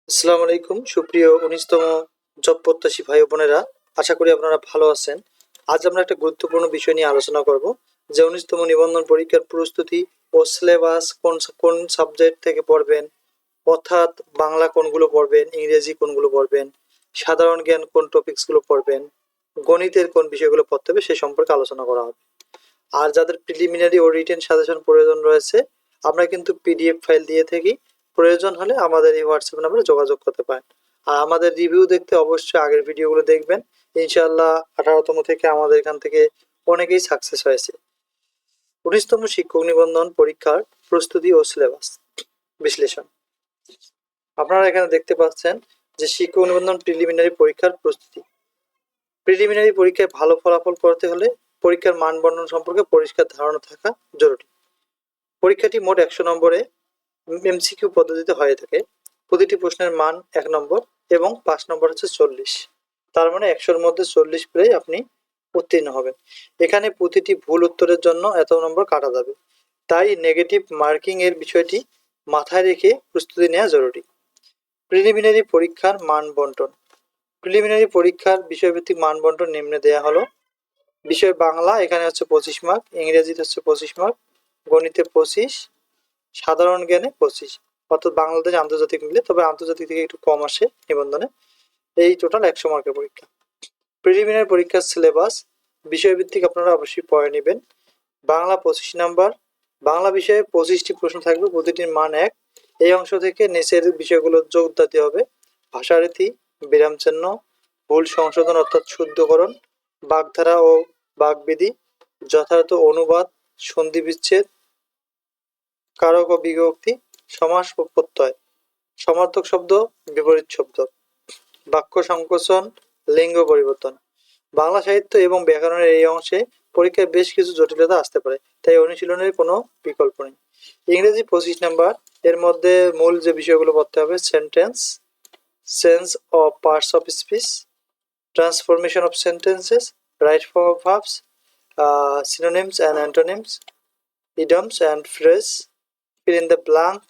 আসসালামু আলাইকুম সুপ্রিয় ১৯তম জব প্রত্যাশী ভাই ও বোনেরা, আশা করি আপনারা ভালো আছেন। আজ আমরা একটা গুরুত্বপূর্ণ বিষয় নিয়ে আলোচনা করব যে ১৯তম নিবন্ধন পরীক্ষার প্রস্তুতি ও সিলেবাস কোন কোন সাবজেক্ট থেকে পড়বেন, অর্থাৎ বাংলা কোনগুলো পড়বেন, ইংরেজি কোনগুলো পড়বেন, সাধারণ জ্ঞান কোন টপিকসগুলো পড়বেন, গণিতের কোন বিষয়গুলো পড়তে হবে সে সম্পর্কে আলোচনা করা হবে। আর যাদের প্রিলিমিনারি ও রিটেন সাজেশন প্রয়োজন রয়েছে, আমরা কিন্তু পিডিএফ ফাইল দিয়ে থাকি। প্রয়োজন হলে আমাদের এই হোয়াটসঅ্যাপ নাম্বারে যোগাযোগ করতে পারেন। আর আমাদের রিভিউ দেখতে অবশ্যই আগের ভিডিওগুলো দেখবেন। ইনশাআল্লাহ 18তম থেকে আমাদের এখান থেকে অনেকেই সাকসেস হয়েছে। ১৯তম শিক্ষক নিবন্ধন পরীক্ষার প্রস্তুতি ও সিলেবাস বিশ্লেষণ। আপনারা এখানে দেখতে পাচ্ছেন যে শিক্ষক নিবন্ধন প্রিলিমিনারি পরীক্ষার প্রস্তুতি। প্রিলিমিনারি পরীক্ষায় ভালো ফলাফল করতে হলে পরীক্ষার মান বর্ণন সম্পর্কে পরিষ্কার ধারণা থাকা জরুরি। পরীক্ষাটি মোট ১০০ নম্বরে এমসিকিউ পদ্ধতিতে হয়ে থাকে। প্রতিটি প্রশ্নের মান ১ নম্বর এবং ৫ নম্বর হচ্ছে ৪০। তার মানে ১০০-র মধ্যে ৪০ পেলেই আপনি উত্তীর্ণ হবেন। এখানে প্রতিটি ভুল উত্তরের জন্য এত নম্বর কাটা যাবে। তাই নেগেটিভ মার্কিং এর বিষয়টি মাথায় রেখে প্রস্তুতি নেওয়া জরুরি। প্রিলিমিনারি পরীক্ষার মান বন্টন। প্রিলিমিনারি পরীক্ষার বিষয়ভিত্তিক মান বন্টন নিম্নে দেয়া হলো। বিষয় বাংলা এখানে হচ্ছে 25 মার্ক, ইংরেজিতে হচ্ছে 25 মার্ক, গণিতে 25, সাধারণ জ্ঞানে 25। অর্থাৎ বাংলাদেশ আন্তর্জাতিক মিলে, তবে আন্তর্জাতিক থেকে একটু কম আসে নিবন্ধনে। এই টোটাল 100 মার্কের পরীক্ষা। প্রিলিমিনারি পরীক্ষার সিলেবাস বিষয়ভিত্তিক আপনারা অবশ্যই পড়ে নেবেন। বাংলা 25 নাম্বার, বাংলা বিষয়ে 25টি প্রশ্ন থাকবে, প্রতিটির মান 1। এই অংশ থেকে নিচের বিষয়গুলো যোগ দিতে হবে: ভাষারীতি, বিরামচিহ্ন, ভুল সংশোধন অর্থাৎ শুদ্ধকরণ, বাগধারা ও বাগবিধি, যথার্থ অনুবাদ, সন্ধি বিচ্ছেদ, কারক ও বিভক্তি, সমাস ও প্রত্যয়, সমার্থক শব্দ, বিপরীত শব্দ, বাক্য সংকোচন, লিঙ্গ পরিবর্তন। বাংলা সাহিত্য এবং ব্যাকরণের এই অংশে পরীক্ষায় বেশ কিছু জটিলতা আসতে পারে, তাই অনুশীলনের কোনো বিকল্প নেই। ইংরেজি 25 নাম্বার, এর মধ্যে মূল যে বিষয়গুলো পড়তে হবে: sentence, sense of parts of speech, transformation of sentences, right for verbs, synonyms and antonyms, idioms and phrase, fill in the blank,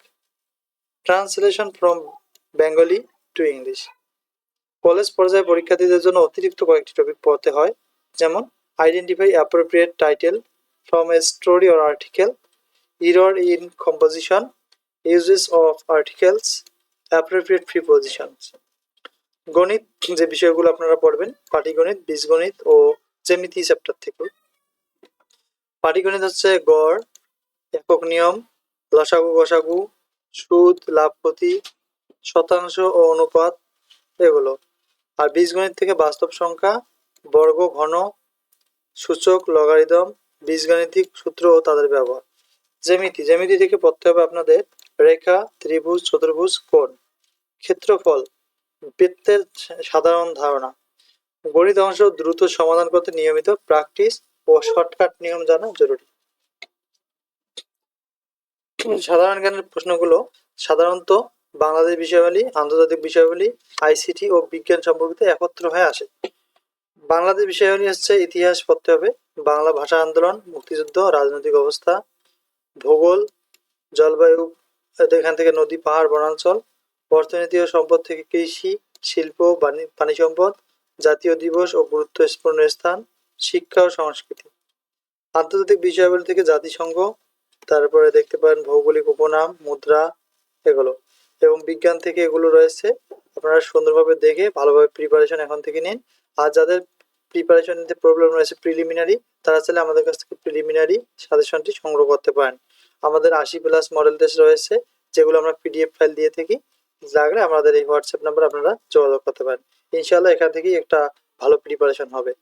translation from Bengali to English. College পর্যায়ে পরীক্ষার্থীদের জন্য অতিরিক্ত কয়েকটি টপিক পড়তে হয়, যেমন identify appropriate title from a story or article, error in composition, uses of articles, appropriate prepositions. গণিত যে বিষয়গুলো আপনারা পড়বেন: পাটিগণিত, বীজগণিত ও জ্যামিতি চ্যাপ্টার থেকে। পাটিগণিত হচ্ছে গড়, একক নিয়ম, লসাগু গসাগু, সুদ, লাভ ক্ষতি, শতাংশ ও অনুপাত, এগুলো। আর বীজগণিত থেকে বাস্তব সংখ্যা, বর্গ, ঘন, সূচক, লগারিদম, বীজগাণিতিক সূত্র ও তাদের ব্যবহার। জ্যামিতি থেকে পড়তে হবে আপনাদের রেখা, ত্রিভুজ, চতুর্ভুজ, কোণ, ক্ষেত্রফল, বৃত্তের সাধারণ ধারণা। গণিত অংশ দ্রুত সমাধান করতে নিয়মিত প্র্যাকটিস ও শর্টকাট নিয়ম জানা জরুরি। সাধারণ জ্ঞানের প্রশ্নগুলো সাধারণত বাংলাদেশ বিষয়াবলী, আন্তর্জাতিক বিষয়াবলী, আইসিটি ও বিজ্ঞান সম্পর্কিত একত্র হয়ে আসে। বাংলাদেশ বিষয়াবলী হচ্ছে ইতিহাস পড়তে হবে, বাংলা ভাষা আন্দোলন, মুক্তিযুদ্ধ, রাজনৈতিক অবস্থা, ভূগোল, জলবায়ু, এখান থেকে নদী, পাহাড়, বনাঞ্চল, অর্থনীতি ও সম্পদ থেকে কৃষি, শিল্প, পানি সম্পদ, জাতীয় দিবস ও গুরুত্বপূর্ণ স্থান, শিক্ষা ও সংস্কৃতি। আন্তর্জাতিক বিষয়াবলী থেকে জাতিসংঘ, তারপরে দেখতে পারেন ভৌগোলিক উপনাম, মুদ্রা, এগুলো। এবং বিজ্ঞান থেকে এগুলো রয়েছে। আপনারা সুন্দরভাবে দেখে ভালোভাবে প্রিপারেশন এখন থেকে নিন। আর যাদের প্রিপারেশন নিতে প্রবলেম রয়েছে প্রিলিমিনারি, তারা চাইলে আমাদের কাছ থেকে প্রিলিমিনারি সাজেশনটি সংগ্রহ করতে পারেন। আমাদের 80+ মডেল টেস্ট রয়েছে, যেগুলো আমরা পিডিএফ ফাইল দিয়ে থাকি। লাগলে আমাদের এই হোয়াটসঅ্যাপ নাম্বার আপনারা যোগাযোগ করতে পারেন। ইনশাআল্লাহ এখান থেকেই একটা ভালো প্রিপারেশন হবে।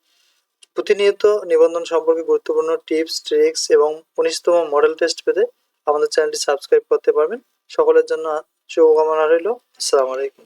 প্রতিনিয়ত নিবন্ধন সম্পর্কে গুরুত্বপূর্ণ টিপস, ট্রিক্স এবং 19তম মডেল টেস্ট পেতে আমাদের চ্যানেলটি সাবস্ক্রাইব করতে পারবেন। সকলের জন্য শুভকামনা রইল। আসসালামু আলাইকুম।